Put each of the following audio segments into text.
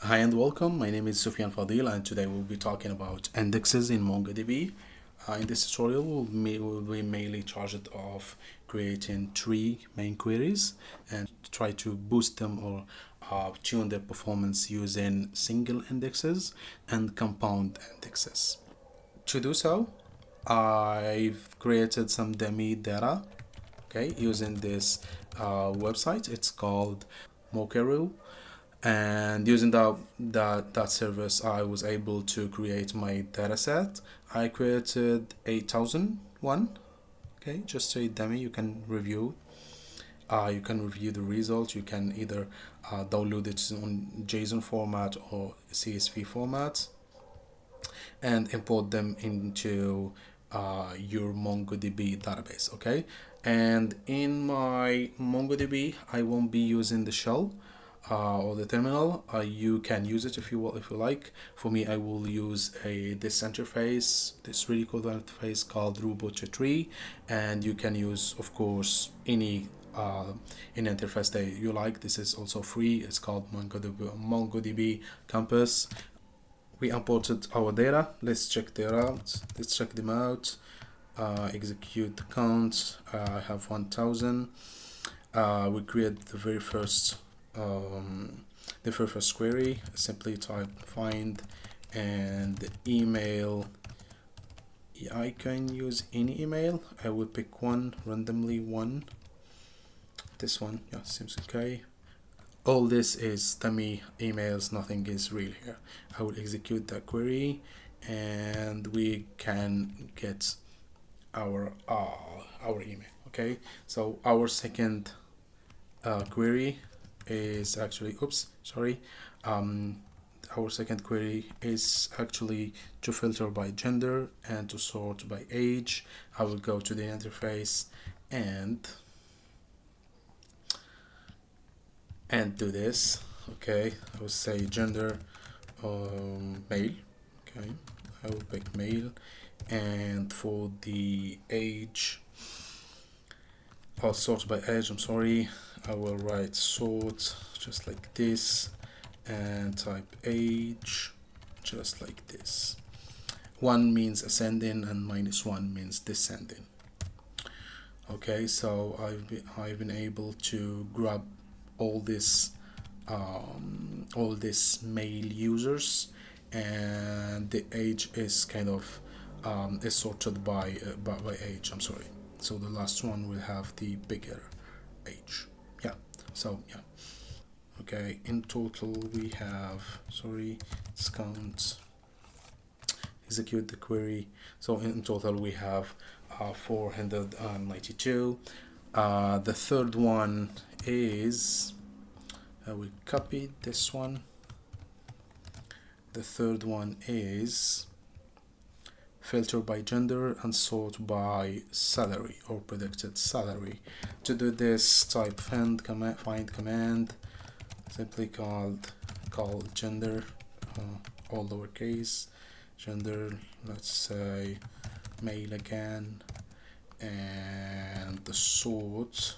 Hi and welcome. My name is Sufyan Fadil, and today we'll be talking about indexes in MongoDB. In this tutorial, we'll be mainly charged of creating three main queries and try to boost them or tune their performance using single indexes and compound indexes. To do so, I've created some dummy data, okay, using this website. It's called mongo, and using that service I was able to create my dataset. I created 8001, okay, just a dummy. You can review the results. You can either download it on JSON format or CSV format and import them into your MongoDB database. Okay, and in my MongoDB I won't be using the shell or the terminal. You can use it if you like. For me, I will use this interface, this really cool interface called robot tree, and you can use, of course, any interface that you like. This is also free. It's called MongoDB Campus. We imported our data. Let's check them out. Execute the count. I have 1000. We create the very first query. Simply type find and email. I can use any email. I will pick one randomly. This one, yeah, seems okay. All this is dummy emails, nothing is real here. I will execute that query and we can get our email. Okay, so our second query is actually our second query is actually to filter by gender and to sort by age. I will go to the interface and do this. Okay, I will say gender male. Okay, I will pick male, and for the age, I'll sort by age. I will write sort just like this and type age just like this. 1 means ascending and -1 means descending. Okay, so I've been able to grab all this male users, and the age is kind of is sorted by age. So the last one will have the bigger age. Yeah, so yeah. Okay, in total we have, let's count, execute the query. So in total we have 492. The third one is, we copied this one. The third one is filter by gender and sort by salary or predicted salary. To do this, type find command, simply call gender, all lowercase, gender, let's say male again, and the sort,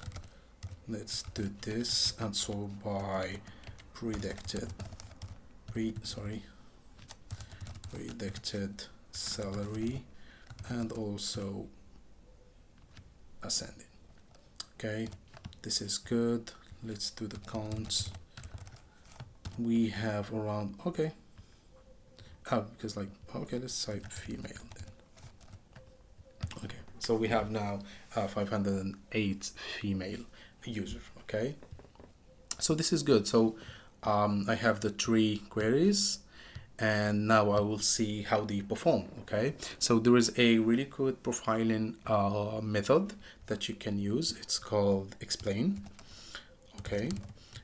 let's do this and sort by predicted salary and also ascending. Okay, this is good. Let's do the counts. We have around, okay, because let's type female then. Okay, so we have now 508 female users. Okay, so this is good. So I have the three queries, and now I will see how they perform. Okay, so there is a really good profiling method that you can use. It's called explain. Okay,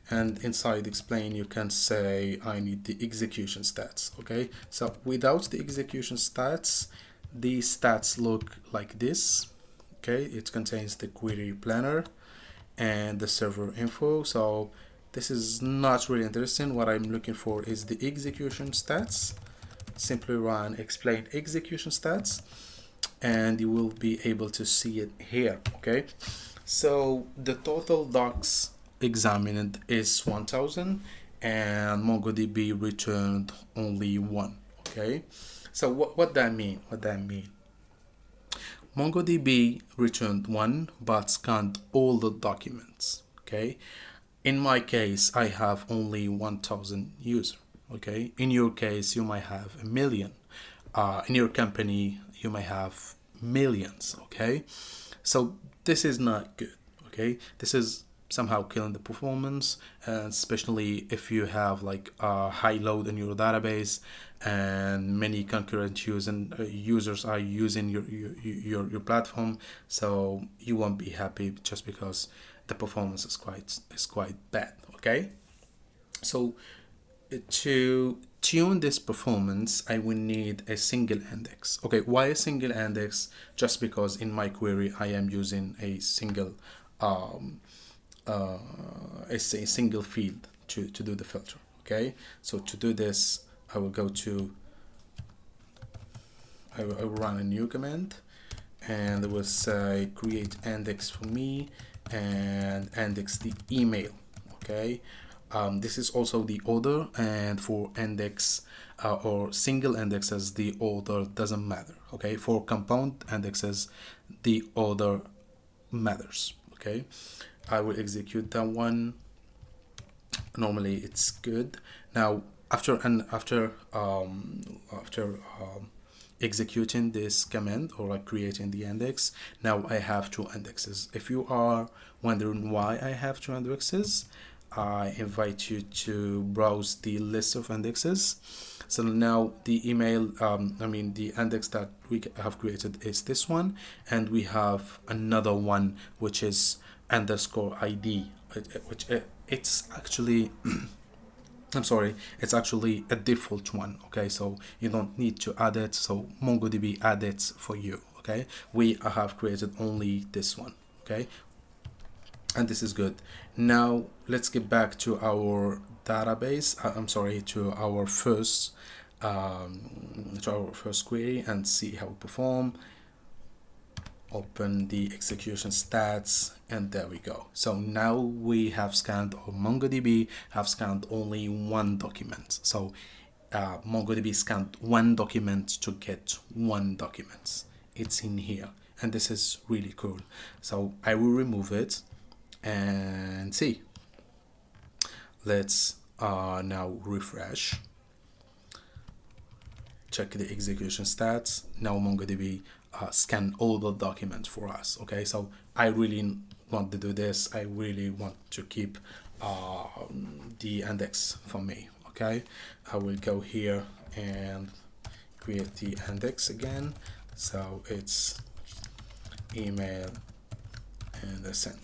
and inside explain you can say I need the execution stats. Okay, so without the execution stats, the stats look like this. Okay, it contains the query planner and the server info. So this is not really interesting. What I'm looking for is the execution stats. Simply run explain execution stats and you will be able to see it here. Okay, so the total docs examined is 1000 and MongoDB returned only 1. Okay, so what that mean? MongoDB returned 1 but scanned all the documents. Okay, in my case I have only 1,000 users. Okay, in your case you might have a million. In your company you might have millions. Okay, so this is not good. Okay, this is somehow killing the performance, and especially if you have like a high load in your database and many concurrent users are using your platform, so you won't be happy just because the performance is quite bad. Okay, so to tune this performance I will need a single index. Okay, why a single index? Just because in my query I am using a single a single field to do the filter. Okay, so to do this I will run a new command, and it will say create index for me and index the email. Okay, this is also the order, and for index or single indexes the order doesn't matter. Okay, for compound indexes the order matters. Okay, I will execute that one. Normally it's good. Now after executing this command or like creating the index, now I have 2 indexes. If you are wondering why I have 2 indexes, I invite you to browse the list of indexes. So now the email, the index that we have created is this one, and we have another one which is underscore ID, which it's actually I'm sorry, it's actually a default one. Okay, so you don't need to add it, so MongoDB add it for you. Okay, we have created only this one. Okay, and this is good. Now let's get back to our database. To our first query and see how we perform. Open the execution stats, and there we go. So now we have scanned, or MongoDB have scanned only 1 document. So MongoDB scanned 1 document to get 1 document. It's in here, and this is really cool. So I will remove it and see. Let's now refresh. Check the execution stats. Now MongoDB scan all the documents for us. Okay, so I really want to do this. I really want to keep the index for me. Okay, I will go here and create the index again. So it's email and send.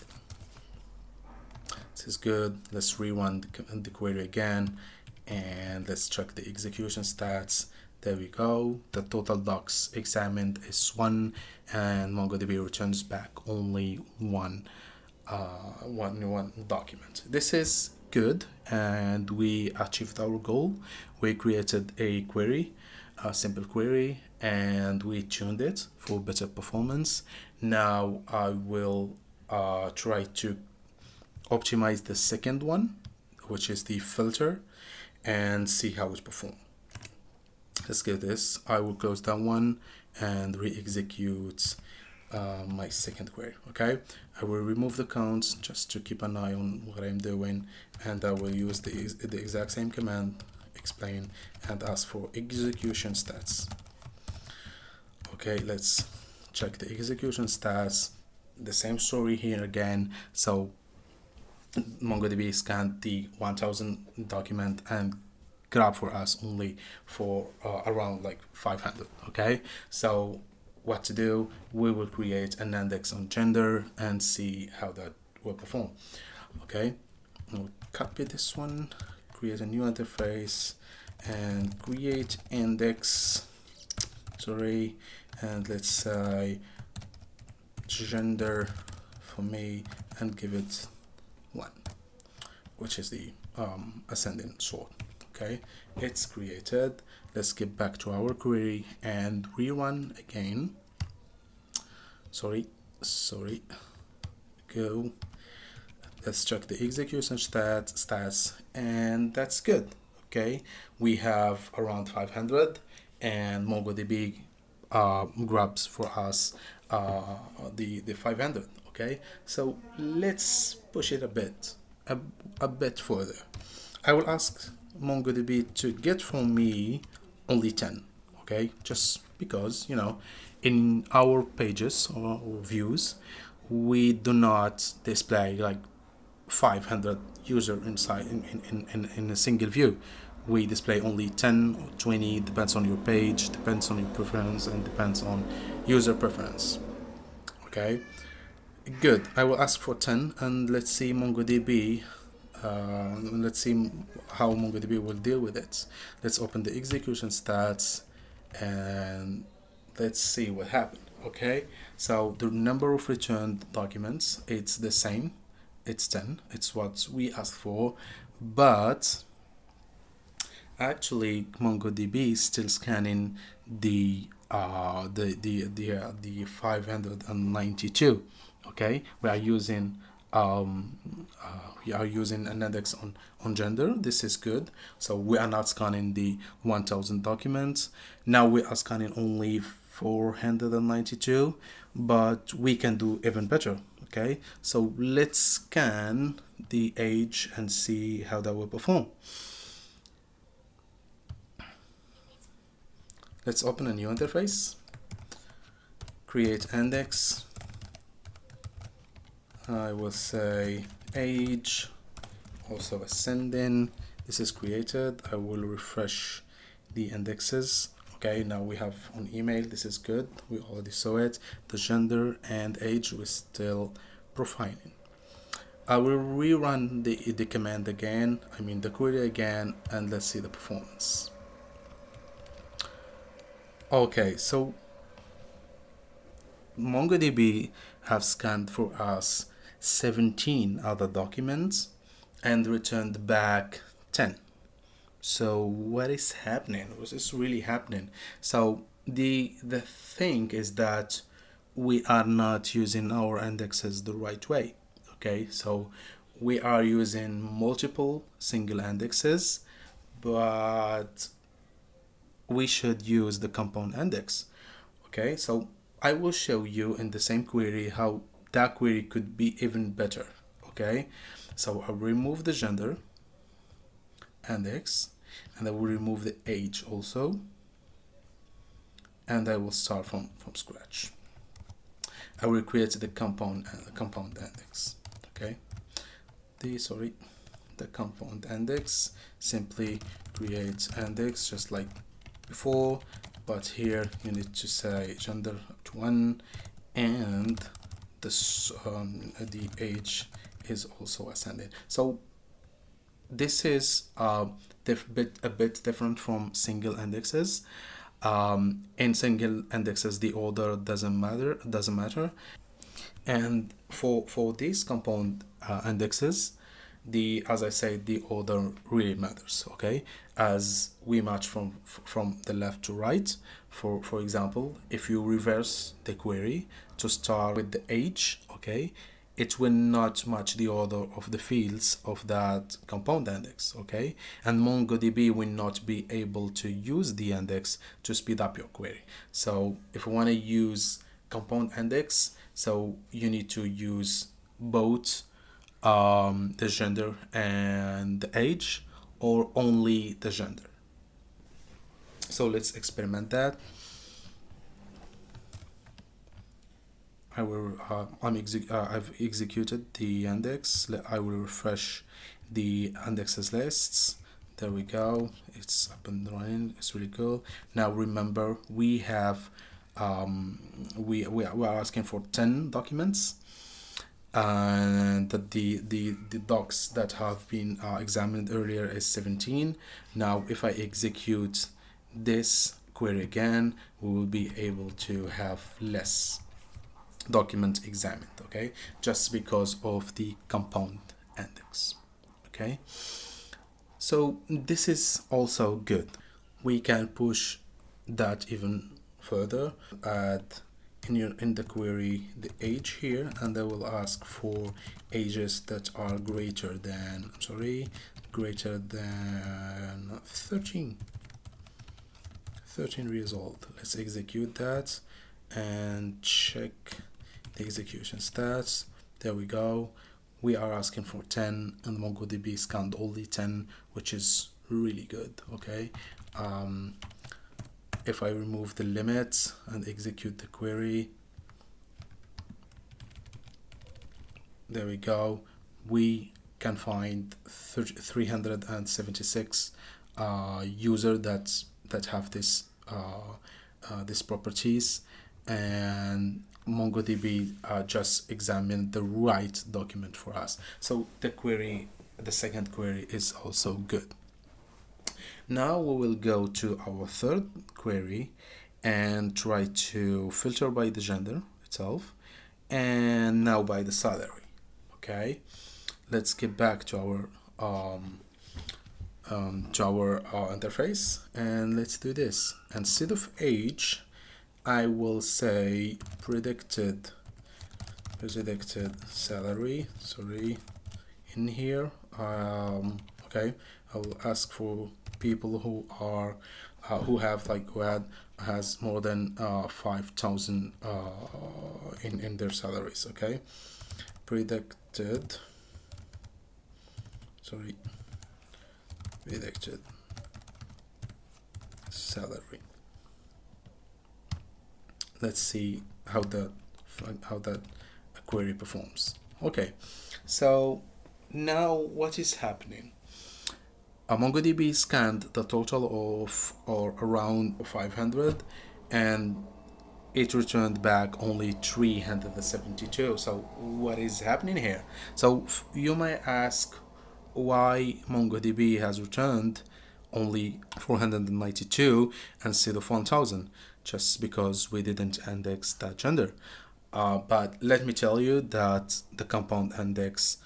This is good. Let's rerun the query again, and let's check the execution stats. There we go. The total docs examined is 1, and MongoDB returns back only one document. This is good, and we achieved our goal. We created a query, a simple query, and we tuned it for better performance. Now I will try to optimize the second one, which is the filter, and see how it performs. Let's get this. I will close that one and re-execute my second query. Okay, I will remove the counts just to keep an eye on what I'm doing, and I will use the exact same command, explain, and ask for execution stats. Okay, let's check the execution stats. The same story here again. So MongoDB scanned the 1000 document and grab for us only for around like 500. Okay, so what to do? We will create an index on gender and see how that will perform. Okay, we'll copy this one, create a new interface, and create index. And let's say gender for me, and give it 1, which is the ascending sort. Okay, it's created. Let's get back to our query and rerun again. Sorry, go Let's check the execution stats, and that's good. Okay, we have around 500, and MongoDB grabs for us the 500. Okay, so let's push it a bit further. I will ask MongoDB to get from me only 10. Okay, just because, in our pages or views, we do not display like 500 user inside in a single view. We display only 10 or 20, depends on your page, depends on your preference, and depends on user preference. Okay, good. I will ask for 10, and let's see MongoDB. Let's see how MongoDB will deal with it. Let's open the execution stats and let's see what happened. Okay, so the number of returned documents, it's the same, it's 10, it's what we asked for, but actually MongoDB is still scanning the 592. Okay, we are using an index on gender. This is good. So we are not scanning the 1000 documents. Now we are scanning only 492, but we can do even better. Okay, so let's scan the age and see how that will perform. Let's open a new interface, create index. I will say age, also ascending. This is created. I will refresh the indexes. Okay, now we have on email. This is good. We already saw it. The gender and age we're still profiling. I will rerun the command again, the query again, and let's see the performance. Okay, so MongoDB have scanned for us 17 other documents and returned back 10. So what is happening? What is really happening? So the thing is that we are not using our indexes the right way. Okay, so we are using multiple single indexes, but we should use the compound index. Okay, so I will show you in the same query how that query could be even better. Okay, so I'll remove the gender index and I will remove the age also, and I will start from scratch. I will create the compound index. Okay, the compound index, simply create index just like before, but here you need to say gender to 1 and this the age is also ascending. So this is a bit different from single indexes. In single indexes the order doesn't matter, and for these compound indexes, as I said, the order really matters. Okay, as we match from the left to right. For example, if you reverse the query to start with the age, okay, it will not match the order of the fields of that compound index. Okay, and MongoDB will not be able to use the index to speed up your query. So if you want to use compound index, so you need to use both the gender and the age, or only the gender. So let's experiment that. I've executed the index. I will refresh the indexes lists. There we go. It's up and running. It's really cool. Now remember, we have we are asking for 10 documents, and the docs that have been examined earlier is 17. Now if I execute this query again, we will be able to have less documents examined. Okay, just because of the compound index. Okay, so this is also good. We can push that even further. Add in the query the age here, and I will ask for ages that are greater than 13 years old. Let's execute that and check the execution stats. There we go. We are asking for 10 and MongoDB scanned only 10, which is really good. Okay, if I remove the limits and execute the query, there we go, we can find 376 users that have this these properties, and MongoDB just examined the right document for us. So the second query is also good. Now we will go to our third query and try to filter by the gender itself, and now by the salary. Okay, let's get back to our interface, and let's do this. Instead of age, I will say predicted salary, in here. Okay, I will ask for people who are who has more than 5,000 in their salaries. Okay, predicted salary. Let's see how that query performs. Okay, so now what is happening? MongoDB scanned the total of around 500, and it returned back only 372. So what is happening here? So you might ask why MongoDB has returned only 492 instead of 1000, just because we didn't index that gender. But let me tell you that the compound index,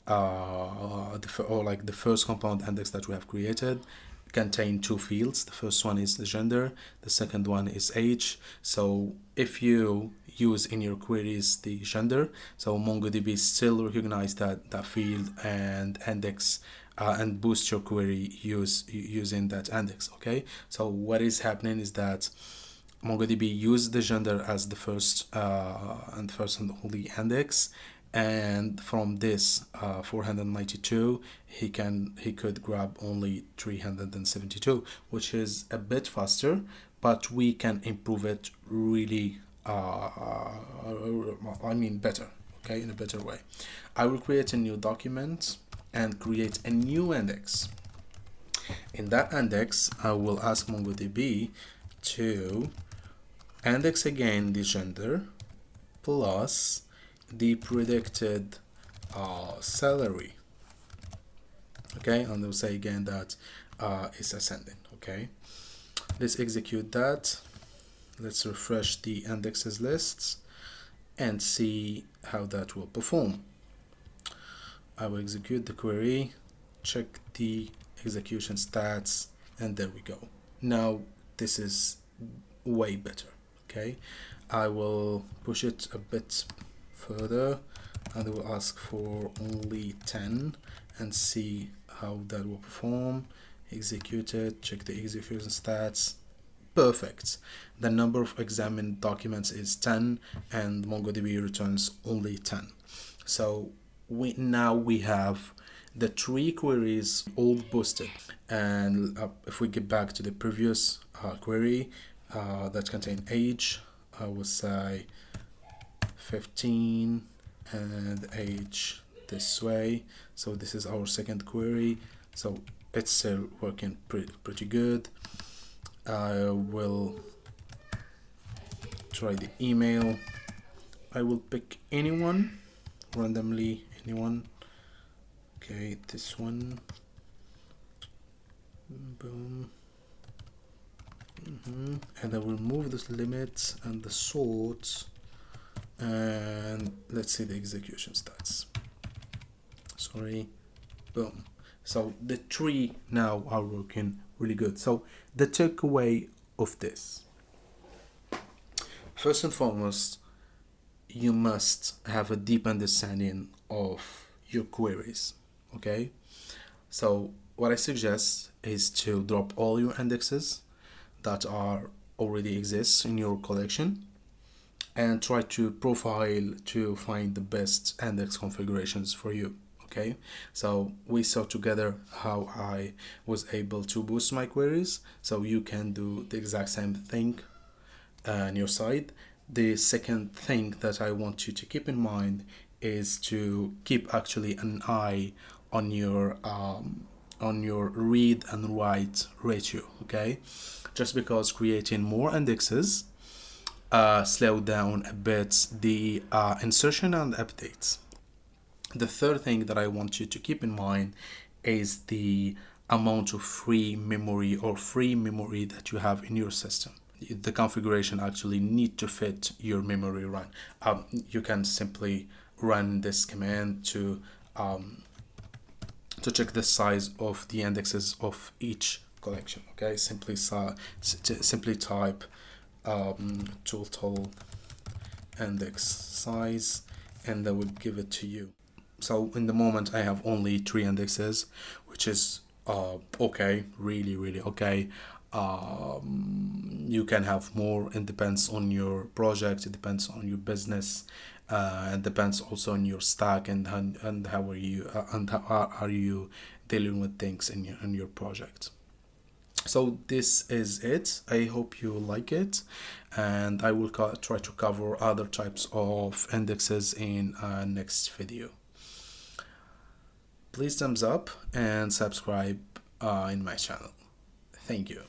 the first compound index that we have created, contain two fields. The first one is the gender, the second one is age. So if you use in your queries the gender, so MongoDB still recognize that field and index and boost your query using that index. Okay, so what is happening is that MongoDB used the gender as the first and only index, and from this 492 he could grab only 372, which is a bit faster, but we can improve it really better. Okay, in a better way. I will create a new document and create a new index. In that index, I will ask MongoDB to index again the gender plus the predicted salary. Okay, and they'll say again that it's ascending. Okay, let's execute that. Let's refresh the indexes lists and see how that will perform. I will execute the query, check the execution stats, and there we go. Now this is way better. Okay, I will push it a bit further and I will ask for only 10 and see how that will perform. Execute it, check the execution stats. Perfect. The number of examined documents is 10 and MongoDB returns only 10. So we have the three queries all boosted. And if we get back to the previous query that contained age, I would say 15 and age this way. So this is our second query, so it's still working pretty good. I will try the email. I will pick anyone randomly, anyone. Okay, this one. Boom. And I will move the limits and the sorts, and let's see the execution stats. Boom. So the three now are working really good. So the takeaway of this, first and foremost, you must have a deep understanding of your queries. Okay, so what I suggest is to drop all your indexes that are already exist in your collection and try to profile to find the best index configurations for you. Okay, so we saw together how I was able to boost my queries, so you can do the exact same thing on your side. The second thing that I want you to keep in mind is to keep actually an eye on your read and write ratio. Okay, just because creating more indexes slow down a bit the insertion and updates. The third thing that I want you to keep in mind is the amount of free memory or free memory that you have in your system. The configuration actually need to fit your memory run. You can simply run this command to check the size of the indexes of each collection. Okay, simply type total index size, and that will give it to you. So in the moment I have only 3 indexes, which is okay, really okay. You can have more. It depends on your project, it depends on your business, it depends also on your stack and how are you and how are you dealing with things in your project. So this is it. I hope you like it, and I will try to cover other types of indexes in next video. Please thumbs up and subscribe in my channel. Thank you.